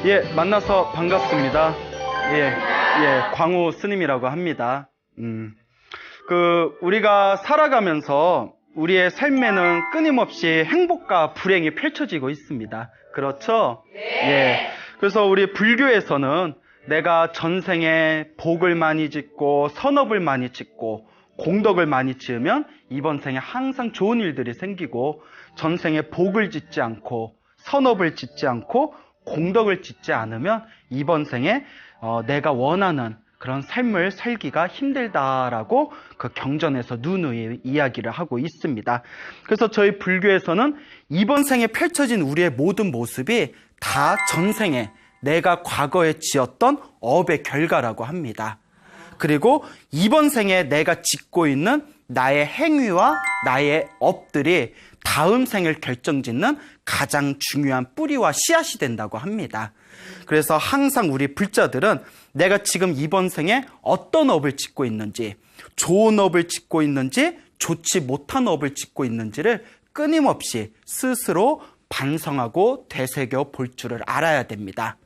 예, 만나서 반갑습니다. 광우 스님이라고 합니다. 우리가 살아가면서 우리의 삶에는 끊임없이 행복과 불행이 펼쳐지고 있습니다. 그렇죠? 예. 그래서 우리 불교에서는 내가 전생에 복을 많이 짓고 선업을 많이 짓고 공덕을 많이 지으면 이번 생에 항상 좋은 일들이 생기고, 전생에 복을 짓지 않고 선업을 짓지 않고 공덕을 짓지 않으면 이번 생에 내가 원하는 그런 삶을 살기가 힘들다라고 그 경전에서 누누이 이야기를 하고 있습니다. 그래서 저희 불교에서는 이번 생에 펼쳐진 우리의 모든 모습이 다 전생에 내가 과거에 지었던 업의 결과라고 합니다. 그리고 이번 생에 내가 짓고 있는 나의 행위와 나의 업들이 다음 생을 결정짓는 가장 중요한 뿌리와 씨앗이 된다고 합니다. 그래서 항상 우리 불자들은 내가 지금 이번 생에 어떤 업을 짓고 있는지, 좋은 업을 짓고 있는지 좋지 못한 업을 짓고 있는지를 끊임없이 스스로 반성하고 되새겨 볼 줄을 알아야 됩니다.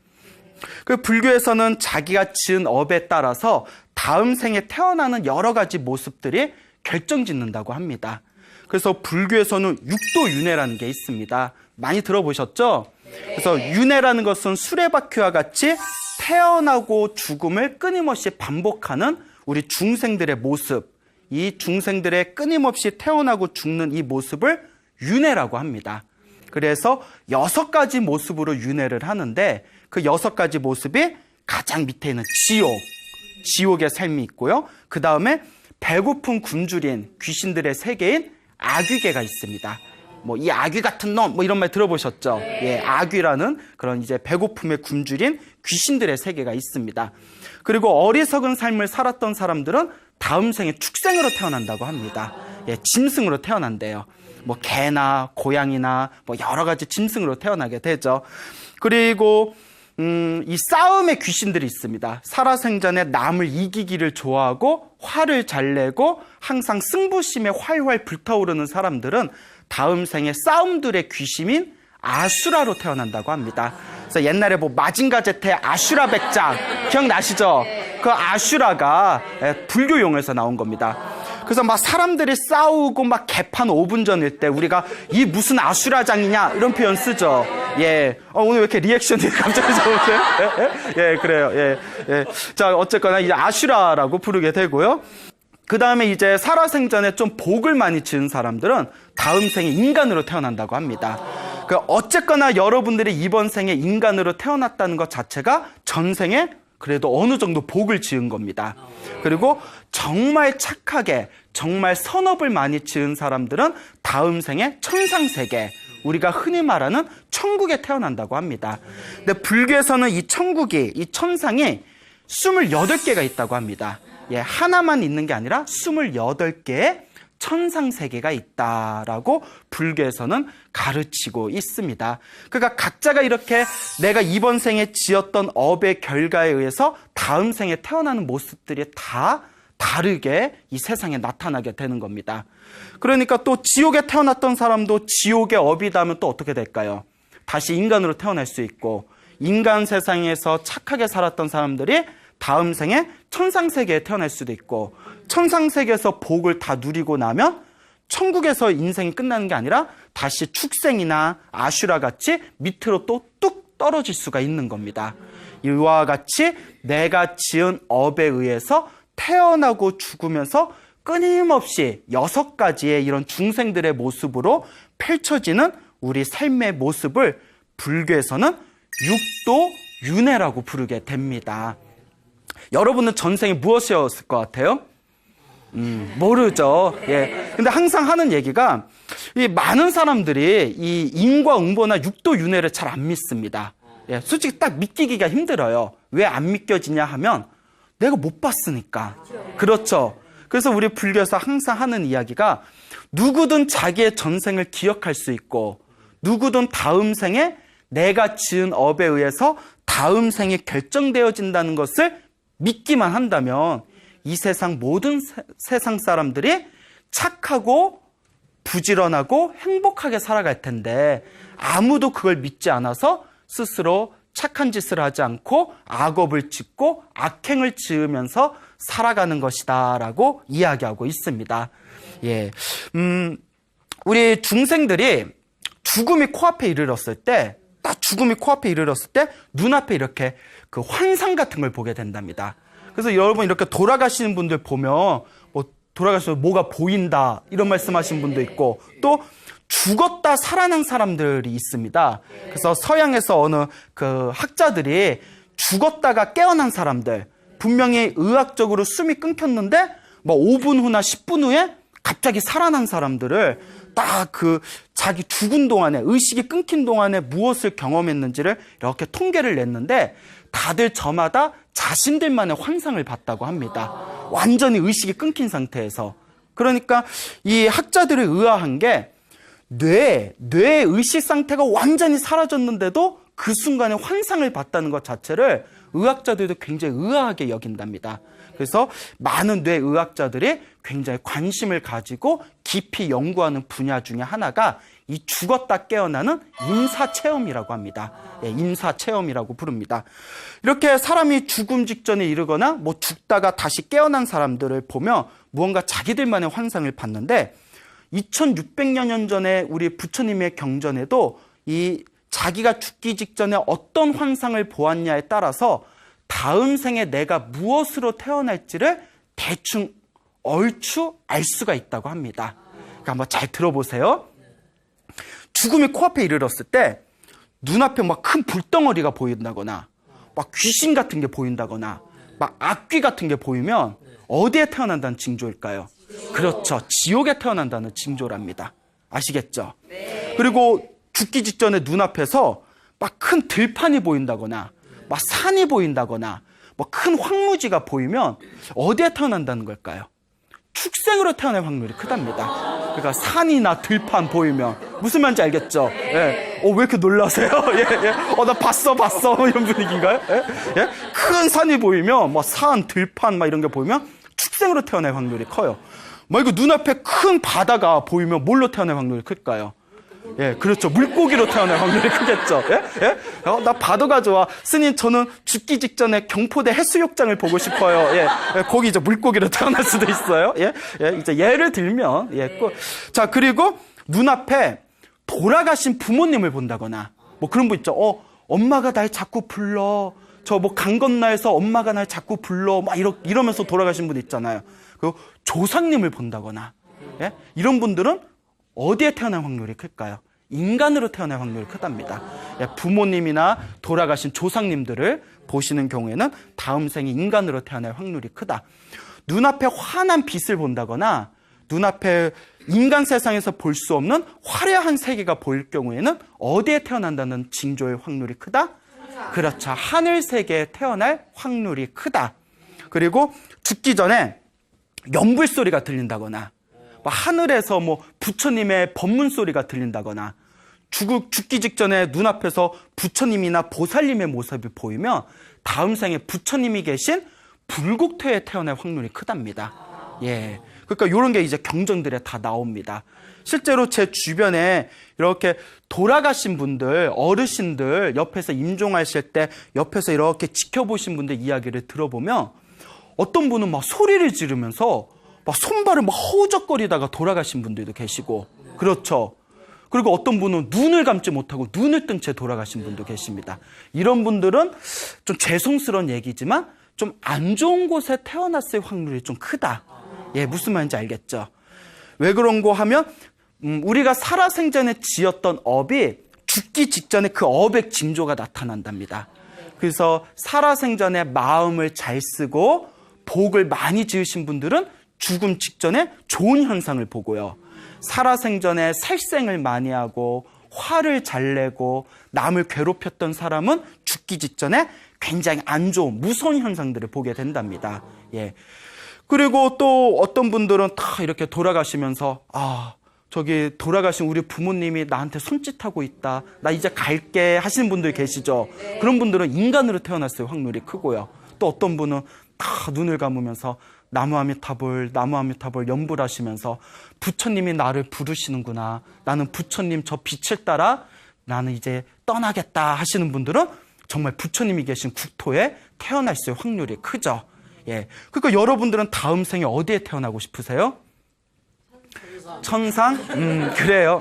그 불교에서는 자기가 지은 업에 따라서 다음 생에 태어나는 여러 가지 모습들이 결정짓는다고 합니다. 그래서 불교에서는 육도윤회라는 게 있습니다. 많이 들어보셨죠? 그래서 윤회라는 것은 수레바퀴와 같이 태어나고 죽음을 끊임없이 반복하는 우리 중생들의 모습, 이 중생들의 끊임없이 태어나고 죽는 이 모습을 윤회라고 합니다. 그래서 6가지 모습으로 윤회를 하는데, 그 6가지 모습이 가장 밑에 있는 지옥의 삶이 있고요. 그 다음에 배고픈 굶주린 귀신들의 세계인 아귀계가 있습니다. 이 아귀 같은 놈, 이런 말 들어보셨죠? 예, 아귀라는 그런 이제 배고픔에 굶주린 귀신들의 세계가 있습니다. 그리고 어리석은 삶을 살았던 사람들은 다음 생에 축생으로 태어난다고 합니다. 예, 짐승으로 태어난대요. 개나 고양이나 여러 가지 짐승으로 태어나게 되죠. 그리고 이 싸움의 귀신들이 있습니다. 살아생전에 남을 이기기를 좋아하고 화를 잘 내고 항상 승부심에 활활 불타오르는 사람들은 다음 생에 싸움들의 귀신인 아슈라로 태어난다고 합니다. 그래서 옛날에 마징가 제트의 아슈라 백작 기억나시죠? 그 아슈라가 불교 용어에서 나온 겁니다. 그래서 사람들이 싸우고 개판 5분 전일 때 우리가 이 무슨 아슈라장이냐 이런 표현 쓰죠. 예. 오늘 왜 이렇게 리액션이 갑자기 좋으세요? 예, 그래요. 예. 자, 어쨌거나 이제 아슈라라고 부르게 되고요. 그 다음에 이제 살아생전에 좀 복을 많이 지은 사람들은 다음 생에 인간으로 태어난다고 합니다. 어쨌거나 여러분들이 이번 생에 인간으로 태어났다는 것 자체가 전생에 그래도 어느 정도 복을 지은 겁니다. 그리고 정말 착하게 정말 선업을 많이 지은 사람들은 다음 생에 천상세계, 우리가 흔히 말하는 천국에 태어난다고 합니다. 근데 불교에서는 이 천국이, 이 천상이 28개가 있다고 합니다. 예, 하나만 있는 게 아니라 28개의 천상세계가 있다라고 불교에서는 가르치고 있습니다. 그러니까 각자가 이렇게 내가 이번 생에 지었던 업의 결과에 의해서 다음 생에 태어나는 모습들이 다 다르게 이 세상에 나타나게 되는 겁니다. 그러니까 또 지옥에 태어났던 사람도 지옥의 업이다 면 또 어떻게 될까요? 다시 인간으로 태어날 수 있고, 인간 세상에서 착하게 살았던 사람들이 다음 생에 천상세계에 태어날 수도 있고, 천상세계에서 복을 다 누리고 나면 천국에서 인생이 끝나는 게 아니라 다시 축생이나 아슈라 같이 밑으로 또 뚝 떨어질 수가 있는 겁니다. 이와 같이 내가 지은 업에 의해서 태어나고 죽으면서 끊임없이 6가지의 이런 중생들의 모습으로 펼쳐지는 우리 삶의 모습을 불교에서는 육도윤회라고 부르게 됩니다. 여러분은 전생에 무엇이었을 것 같아요? 모르죠. 예. 근데 항상 하는 얘기가, 이 많은 사람들이 이 인과응보나 육도윤회를 잘 안 믿습니다. 예. 솔직히 딱 믿기기가 힘들어요. 왜 안 믿겨지냐 하면 내가 못 봤으니까. 그렇죠. 그래서 우리 불교에서 항상 하는 이야기가, 누구든 자기의 전생을 기억할 수 있고, 누구든 다음 생에 내가 지은 업에 의해서 다음 생에 결정되어진다는 것을 믿기만 한다면 이 세상 모든 세상 사람들이 착하고 부지런하고 행복하게 살아갈 텐데, 아무도 그걸 믿지 않아서 스스로 착한 짓을 하지 않고 악업을 짓고 악행을 지으면서 살아가는 것이다 라고 이야기하고 있습니다. 예, 우리 중생들이 죽음이 코앞에 이르렀을 때, 딱 죽음이 코앞에 이르렀을 때 눈앞에 이렇게 그 환상 같은 걸 보게 된답니다. 그래서 여러분 이렇게 돌아가시는 분들 보면 뭐 돌아가시면 뭐가 보인다 이런 말씀하신 분도 있고, 또 죽었다 살아난 사람들이 있습니다. 그래서 서양에서 어느 그 학자들이 죽었다가 깨어난 사람들, 분명히 의학적으로 숨이 끊겼는데 뭐 5분 후나 10분 후에 갑자기 살아난 사람들을 딱 그 자기 죽은 동안에, 의식이 끊긴 동안에 무엇을 경험했는지를 이렇게 통계를 냈는데 다들 저마다 자신들만의 환상을 봤다고 합니다. 완전히 의식이 끊긴 상태에서. 그러니까 이 학자들이 의아한 게 뇌의 의식 상태가 완전히 사라졌는데도 그 순간에 환상을 봤다는 것 자체를 의학자들도 굉장히 의아하게 여긴답니다. 그래서 많은 뇌의학자들이 굉장히 관심을 가지고 깊이 연구하는 분야 중에 하나가 이 죽었다 깨어나는 임사체험이라고 합니다. 예, 임사체험이라고 부릅니다. 이렇게 사람이 죽음 직전에 이르거나 뭐 죽다가 다시 깨어난 사람들을 보면 무언가 자기들만의 환상을 봤는데 2600여 년 전에 우리 부처님의 경전에도 이 자기가 죽기 직전에 어떤 환상을 보았냐에 따라서 다음 생에 내가 무엇으로 태어날지를 대충 얼추 알 수가 있다고 합니다. 그러니까 한번 잘 들어보세요. 죽음이 코앞에 이르렀을 때 눈앞에 막 큰 불덩어리가 보인다거나 막 귀신 같은 게 보인다거나 막 악귀 같은 게 보이면 어디에 태어난다는 징조일까요? 그렇죠. 지옥에 태어난다는 징조랍니다. 아시겠죠? 네. 그리고 죽기 직전에 눈앞에서 막 큰 들판이 보인다거나 막 산이 보인다거나 뭐 큰 황무지가 보이면 어디에 태어난다는 걸까요? 축생으로 태어날 확률이 크답니다. 그러니까 산이나 들판 보이면 무슨 말인지 알겠죠? 예. 왜 이렇게 놀라세요? 예, 예. 나 봤어 이런 분위기인가요? 예? 예? 큰 산이 보이면 뭐 산, 들판 막 이런 게 보이면 축생으로 태어날 확률이 커요. 뭐 이거 눈앞에 큰 바다가 보이면 뭘로 태어날 확률이 클까요? 예, 그렇죠. 물고기로 태어날 확률이 크겠죠. 예? 예? 나 바다가 좋아. 스님, 저는 죽기 직전에 경포대 해수욕장을 보고 싶어요. 예, 예, 거기 이제 물고기로 태어날 수도 있어요. 예, 예, 이제 예를 들면, 예, 자, 그리고 눈앞에 돌아가신 부모님을 본다거나, 뭐 그런 분 있죠. 엄마가 날 자꾸 불러. 저 뭐 강 건너에서 엄마가 날 자꾸 불러. 막 이러면서 돌아가신 분 있잖아요. 그리고 조상님을 본다거나, 예? 이런 분들은 어디에 태어날 확률이 클까요? 인간으로 태어날 확률이 크답니다. 예, 부모님이나 돌아가신 조상님들을 보시는 경우에는 다음 생에 인간으로 태어날 확률이 크다. 눈앞에 환한 빛을 본다거나 눈앞에 인간 세상에서 볼 수 없는 화려한 세계가 보일 경우에는 어디에 태어난다는 징조의 확률이 크다? 그렇죠. 하늘 세계에 태어날 확률이 크다. 그리고 죽기 전에 연불 소리가 들린다거나 하늘에서 뭐 부처님의 법문 소리가 들린다거나 죽기 직전에 눈앞에서 부처님이나 보살님의 모습이 보이면 다음 생에 부처님이 계신 불국토에 태어날 확률이 크답니다. 예. 그러니까 이런 게 이제 경전들에 다 나옵니다. 실제로 제 주변에 이렇게 돌아가신 분들, 어르신들 옆에서 임종하실 때 옆에서 이렇게 지켜보신 분들 이야기를 들어보면 어떤 분은 막 소리를 지르면서 막 손발을 막 허우적거리다가 돌아가신 분들도 계시고, 그렇죠. 그리고 어떤 분은 눈을 감지 못하고 눈을 뜬 채 돌아가신 분도 계십니다. 이런 분들은 좀 죄송스러운 얘기지만 좀 안 좋은 곳에 태어났을 확률이 좀 크다. 예, 무슨 말인지 알겠죠? 왜 그런고 하면 우리가 살아생전에 지었던 업이 죽기 직전에 그 업의 징조가 나타난답니다. 그래서 살아생전에 마음을 잘 쓰고 복을 많이 지으신 분들은 죽음 직전에 좋은 현상을 보고요. 살아생전에 살생을 많이 하고 화를 잘 내고 남을 괴롭혔던 사람은 죽기 직전에 굉장히 안 좋은 무서운 현상들을 보게 된답니다. 예. 그리고 또 어떤 분들은 다 이렇게 돌아가시면서 저기 돌아가신 우리 부모님이 나한테 손짓하고 있다. 나 이제 갈게 하시는 분들 계시죠. 그런 분들은 인간으로 태어났을 확률이 크고요. 또 어떤 분은 다 눈을 감으면서 나무아미타불 연불하시면서 부처님이 나를 부르시는구나. 나는 부처님 저 빛을 따라 나는 이제 떠나겠다 하시는 분들은 정말 부처님이 계신 국토에 태어날 수 있을 확률이 크죠. 예. 그러니까 여러분들은 다음 생에 어디에 태어나고 싶으세요? 천상? 그래요.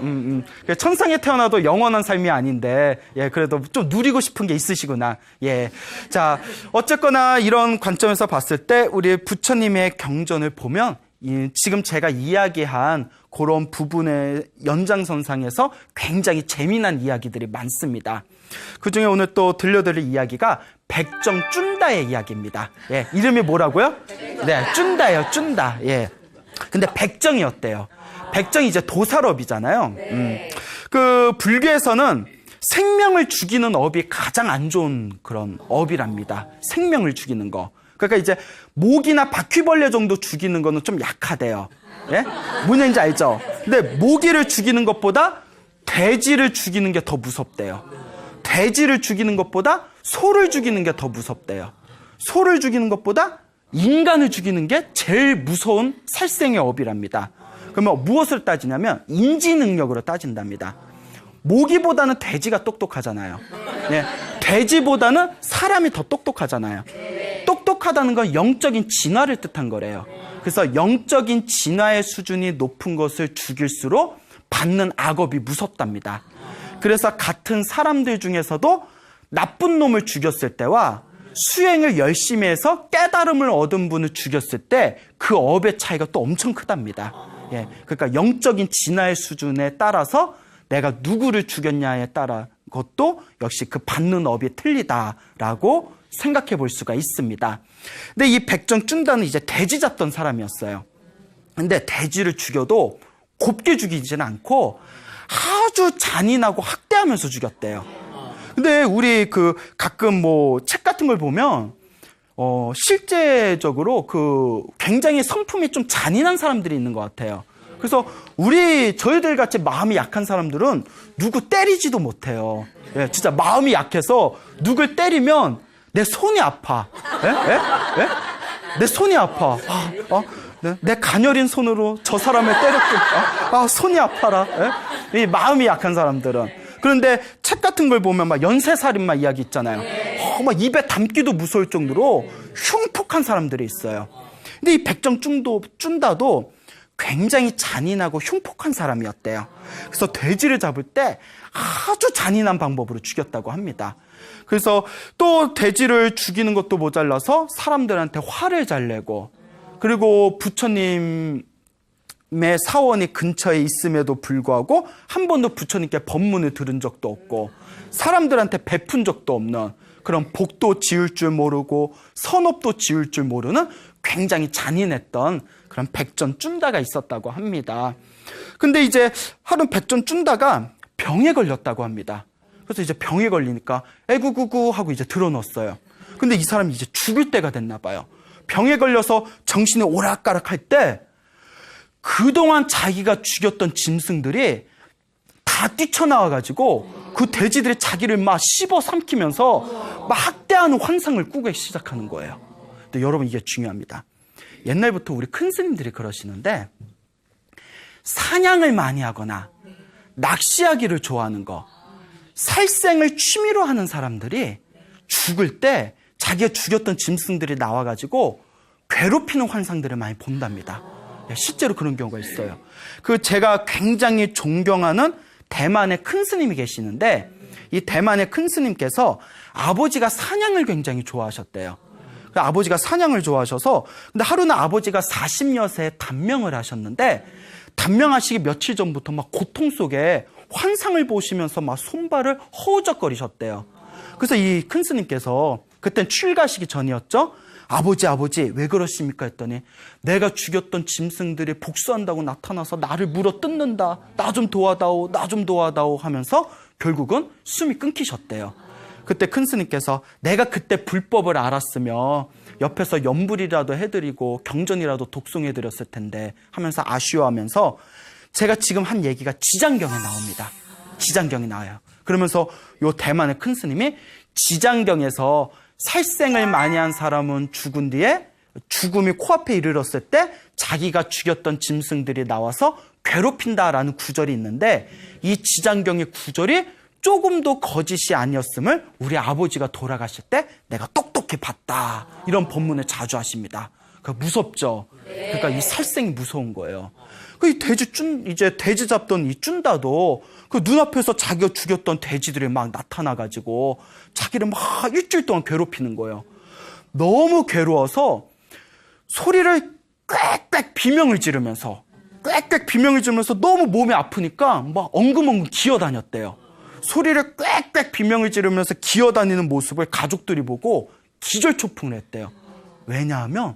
천상에 태어나도 영원한 삶이 아닌데, 예, 그래도 좀 누리고 싶은 게 있으시구나. 예. 자, 어쨌거나 이런 관점에서 봤을 때, 우리 부처님의 경전을 보면, 지금 제가 이야기한 그런 부분의 연장선상에서 굉장히 재미난 이야기들이 많습니다. 그 중에 오늘 또 들려드릴 이야기가 백정쭌다의 이야기입니다. 예, 이름이 뭐라고요? 네, 쭌다예요, 쭌다. 예. 근데 백정이었대요. 백정이 이제 도살업이잖아요. 그 불교에서는 생명을 죽이는 업이 가장 안 좋은 그런 업이랍니다. 생명을 죽이는 거. 그러니까 이제 모기나 바퀴벌레 정도 죽이는 거는 좀 약하대요. 예? 뭔 얘기인지 알죠? 근데 모기를 죽이는 것보다 돼지를 죽이는 게 더 무섭대요. 돼지를 죽이는 것보다 소를 죽이는 게 더 무섭대요. 소를 죽이는 것보다 인간을 죽이는 게 제일 무서운 살생의 업이랍니다. 그러면 무엇을 따지냐면 인지 능력으로 따진답니다. 모기보다는 돼지가 똑똑하잖아요. 네. 돼지보다는 사람이 더 똑똑하잖아요. 똑똑하다는 건 영적인 진화를 뜻한 거래요. 그래서 영적인 진화의 수준이 높은 것을 죽일수록 받는 악업이 무섭답니다. 그래서 같은 사람들 중에서도 나쁜 놈을 죽였을 때와 수행을 열심히 해서 깨달음을 얻은 분을 죽였을 때 그 업의 차이가 또 엄청 크답니다. 예, 그러니까 영적인 진화의 수준에 따라서 내가 누구를 죽였냐에 따라 것도 역시 그 받는 업이 틀리다라고 생각해 볼 수가 있습니다. 근데 이 백정쭌다는 이제 돼지 잡던 사람이었어요. 근데 돼지를 죽여도 곱게 죽이지는 않고 아주 잔인하고 학대하면서 죽였대요. 근데 우리 그 가끔 뭐 책 같은 걸 보면 실제적으로 그 굉장히 성품이 좀 잔인한 사람들이 있는 것 같아요. 그래서 저희들 같이 마음이 약한 사람들은 누구 때리지도 못해요. 예, 진짜 마음이 약해서 누굴 때리면 내 손이 아파. 예? 예? 예? 내 손이 아파. 내 가녀린 손으로 저 사람을 때렸고, 손이 아파라. 예? 이 마음이 약한 사람들은. 그런데 책 같은 걸 보면 막 연쇄살인마 이야기 있잖아요. 막 입에 담기도 무서울 정도로 흉폭한 사람들이 있어요. 근데 이 백정쭌다도 굉장히 잔인하고 흉폭한 사람이었대요. 그래서 돼지를 잡을 때 아주 잔인한 방법으로 죽였다고 합니다. 그래서 또 돼지를 죽이는 것도 모자라서 사람들한테 화를 잘 내고, 그리고 부처님의 사원이 근처에 있음에도 불구하고 한 번도 부처님께 법문을 들은 적도 없고 사람들한테 베푼 적도 없는 그런 복도 지을 줄 모르고 선업도 지을 줄 모르는 굉장히 잔인했던 그런 백전쭌다가 있었다고 합니다. 근데 이제 하루 백전쭌다가 병에 걸렸다고 합니다. 그래서 이제 병에 걸리니까 에구구구 하고 이제 들어놓았어요. 근데 이 사람이 이제 죽을 때가 됐나 봐요. 병에 걸려서 정신이 오락가락할 때 그동안 자기가 죽였던 짐승들이 다 뛰쳐나와가지고 그 돼지들이 자기를 막 씹어 삼키면서 막 학대하는 환상을 꾸기 시작하는 거예요. 근데 여러분 이게 중요합니다. 옛날부터 우리 큰 스님들이 그러시는데 사냥을 많이 하거나 낚시하기를 좋아하는 거, 살생을 취미로 하는 사람들이 죽을 때 자기가 죽였던 짐승들이 나와가지고 괴롭히는 환상들을 많이 본답니다. 실제로 그런 경우가 있어요. 제가 굉장히 존경하는 대만의 큰 스님이 계시는데 이 대만의 큰 스님께서 아버지가 사냥을 굉장히 좋아하셨대요. 아버지가 사냥을 좋아하셔서 근데 하루는 아버지가 40여세에 단명을 하셨는데 단명하시기 며칠 전부터 막 고통 속에 환상을 보시면서 막 손발을 허우적거리셨대요. 그래서 이 큰 스님께서 그땐 출가하시기 전이었죠. 아버지 왜 그러십니까 했더니 내가 죽였던 짐승들이 복수한다고 나타나서 나를 물어 뜯는다. 나 좀 도와다오 하면서 결국은 숨이 끊기셨대요. 그때 큰 스님께서 내가 그때 불법을 알았으면 옆에서 염불이라도 해드리고 경전이라도 독송해드렸을 텐데 하면서 아쉬워하면서 제가 지금 한 얘기가 지장경에 나옵니다. 지장경이 나와요. 그러면서 요 대만의 큰 스님이 지장경에서 살생을 많이 한 사람은 죽은 뒤에 죽음이 코앞에 이르렀을 때 자기가 죽였던 짐승들이 나와서 괴롭힌다라는 구절이 있는데 이 지장경의 구절이 조금도 거짓이 아니었음을 우리 아버지가 돌아가실 때 내가 똑똑히 봤다. 이런 법문을 자주 하십니다. 그러니까 무섭죠. 그러니까 이 살생이 무서운 거예요. 이 이제 돼지 잡던 이 쭌다도 그 눈앞에서 자기가 죽였던 돼지들이 막 나타나가지고 자기를 막 일주일 동안 괴롭히는 거예요. 너무 괴로워서 소리를 꽥꽥 비명을 지르면서 너무 몸이 아프니까 막 엉금엉금 기어다녔대요. 소리를 꽥꽥 비명을 지르면서 기어다니는 모습을 가족들이 보고 기절초풍을 했대요. 왜냐하면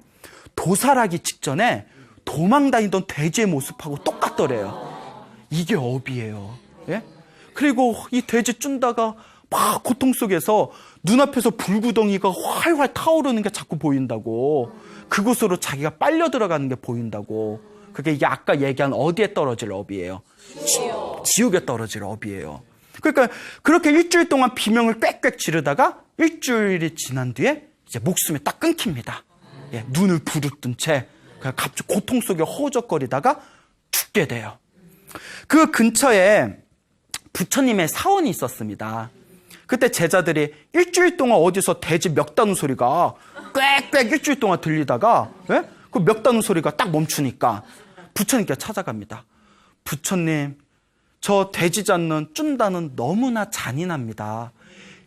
도살하기 직전에 도망다니던 돼지의 모습하고 똑같더래요. 이게 업이에요. 예? 그리고 이 돼지 쭌다가 막 고통 속에서 눈앞에서 불구덩이가 활활 타오르는 게 자꾸 보인다고. 그곳으로 자기가 빨려 들어가는 게 보인다고. 이게 아까 얘기한 어디에 떨어질 업이에요? 지옥에 떨어질 업이에요. 그러니까 그렇게 일주일 동안 비명을 꽥꽥 지르다가 일주일이 지난 뒤에 이제 목숨이 딱 끊깁니다. 예, 눈을 부릅뜬 채 갑자기 고통 속에 허우적거리다가 죽게 돼요. 그 근처에 부처님의 사원이 있었습니다. 그때 제자들이 일주일 동안 어디서 돼지 멱다는 소리가 꽥꽥 일주일 동안 들리다가 예? 그 멱다는 소리가 딱 멈추니까 부처님께 찾아갑니다. 부처님, 저 돼지 잡는 쭌다는 너무나 잔인합니다.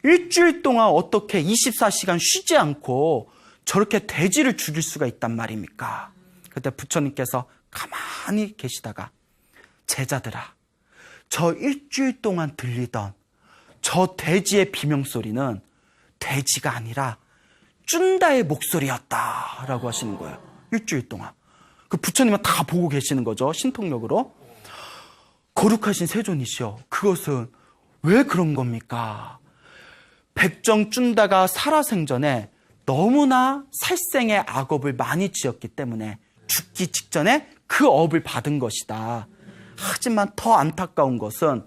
일주일 동안 어떻게 24시간 쉬지 않고 저렇게 돼지를 죽일 수가 있단 말입니까? 그때 부처님께서 가만히 계시다가 제자들아, 저 일주일 동안 들리던 저 돼지의 비명소리는 돼지가 아니라 쭌다의 목소리였다라고 하시는 거예요. 일주일 동안. 그 부처님은 다 보고 계시는 거죠. 신통력으로. 거룩하신 세존이시여, 그것은 왜 그런 겁니까? 백정 쭌다가 살아생전에 너무나 살생의 악업을 많이 지었기 때문에 죽기 직전에 그 업을 받은 것이다. 하지만 더 안타까운 것은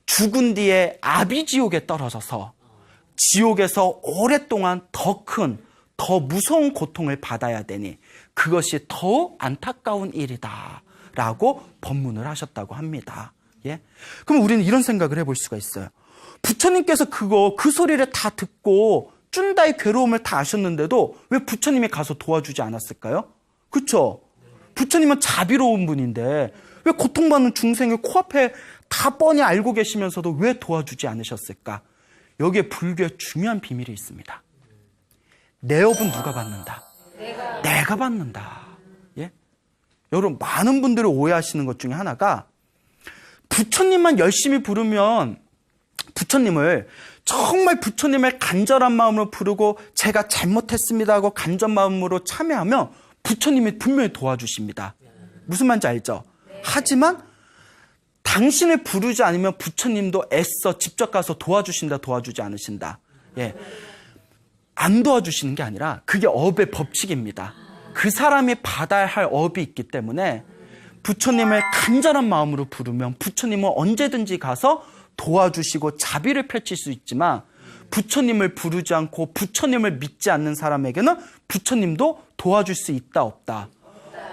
죽은 뒤에 아비지옥에 떨어져서 지옥에서 오랫동안 더 큰, 더 무서운 고통을 받아야 되니 그것이 더 안타까운 일이다 라고 법문을 하셨다고 합니다. 예? 그럼 우리는 이런 생각을 해볼 수가 있어요. 부처님께서 그 소리를 다 듣고 쭌다의 괴로움을 다 아셨는데도 왜 부처님이 가서 도와주지 않았을까요? 그렇죠? 부처님은 자비로운 분인데 왜 고통받는 중생을 코앞에 다 뻔히 알고 계시면서도 왜 도와주지 않으셨을까? 여기에 불교의 중요한 비밀이 있습니다. 내 업은 누가 받는다? 내가 받는다. 예? 여러분, 많은 분들이 오해하시는 것 중에 하나가 부처님만 열심히 부르면 정말 부처님을 간절한 마음으로 부르고 제가 잘못했습니다 하고 간절 마음으로 참여하면 부처님이 분명히 도와주십니다. 무슨 말인지 알죠? 하지만 당신을 부르지 않으면 부처님도 애써 직접 가서 도와주신다, 도와주지 않으신다. 예. 안 도와주시는 게 아니라 그게 업의 법칙입니다. 그 사람이 받아야 할 업이 있기 때문에 부처님을 간절한 마음으로 부르면 부처님은 언제든지 가서 도와주시고 자비를 펼칠 수 있지만 부처님을 부르지 않고 부처님을 믿지 않는 사람에게는 부처님도 도와줄 수 있다, 없다?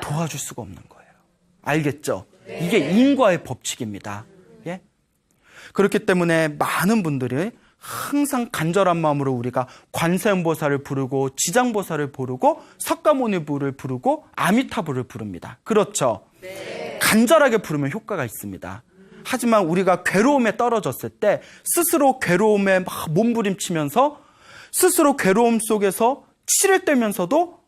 도와줄 수가 없는 거예요. 알겠죠? 이게 인과의 법칙입니다. 예? 그렇기 때문에 많은 분들이 항상 간절한 마음으로 우리가 관세음보살을 부르고 지장보살을 부르고 석가모니부를 부르고 아미타부를 부릅니다. 그렇죠? 네. 간절하게 부르면 효과가 있습니다. 하지만 우리가 괴로움에 떨어졌을 때 스스로 괴로움에 막 몸부림치면서 스스로 괴로움 속에서 치를 떼면서도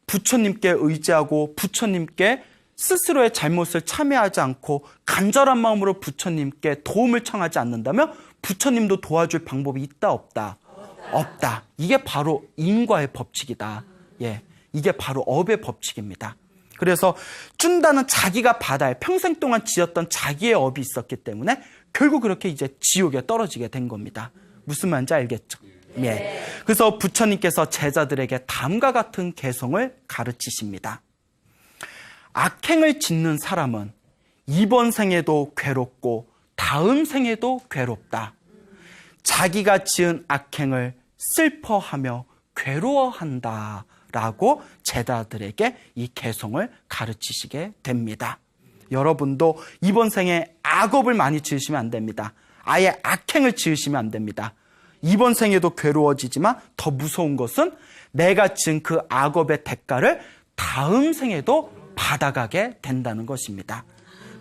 부처님께 의지하고 부처님께 스스로의 잘못을 참여하지 않고 간절한 마음으로 부처님께 도움을 청하지 않는다면 부처님도 도와줄 방법이 있다, 없다? 없다. 이게 바로 인과의 법칙이다. 예, 이게 바로 업의 법칙입니다. 그래서 쭌다는 자기가 받아야 평생 동안 지었던 자기의 업이 있었기 때문에 결국 그렇게 이제 지옥에 떨어지게 된 겁니다. 무슨 말인지 알겠죠? 예. 그래서 부처님께서 제자들에게 다음과 같은 개성을 가르치십니다. 악행을 짓는 사람은 이번 생에도 괴롭고 다음 생에도 괴롭다. 자기가 지은 악행을 슬퍼하며 괴로워한다. 라고 제자들에게 이 개성을 가르치시게 됩니다. 여러분도 이번 생에 악업을 많이 지으시면 안 됩니다. 아예 악행을 지으시면 안 됩니다. 이번 생에도 괴로워지지만 더 무서운 것은 내가 지은 그 악업의 대가를 다음 생에도 받아가게 된다는 것입니다.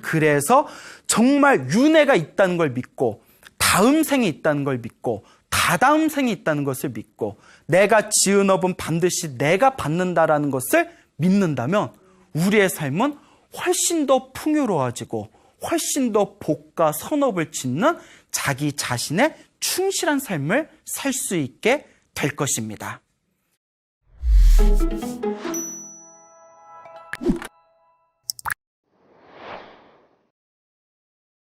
그래서 정말 윤회가 있다는 걸 믿고 다음 생에 있다는 걸 믿고 다다음 생에 있다는 것을 믿고 내가 지은 업은 반드시 내가 받는다라는 것을 믿는다면 우리의 삶은 훨씬 더 풍요로워지고 훨씬 더 복과 선업을 짓는 자기 자신의 충실한 삶을 살 수 있게 될 것입니다.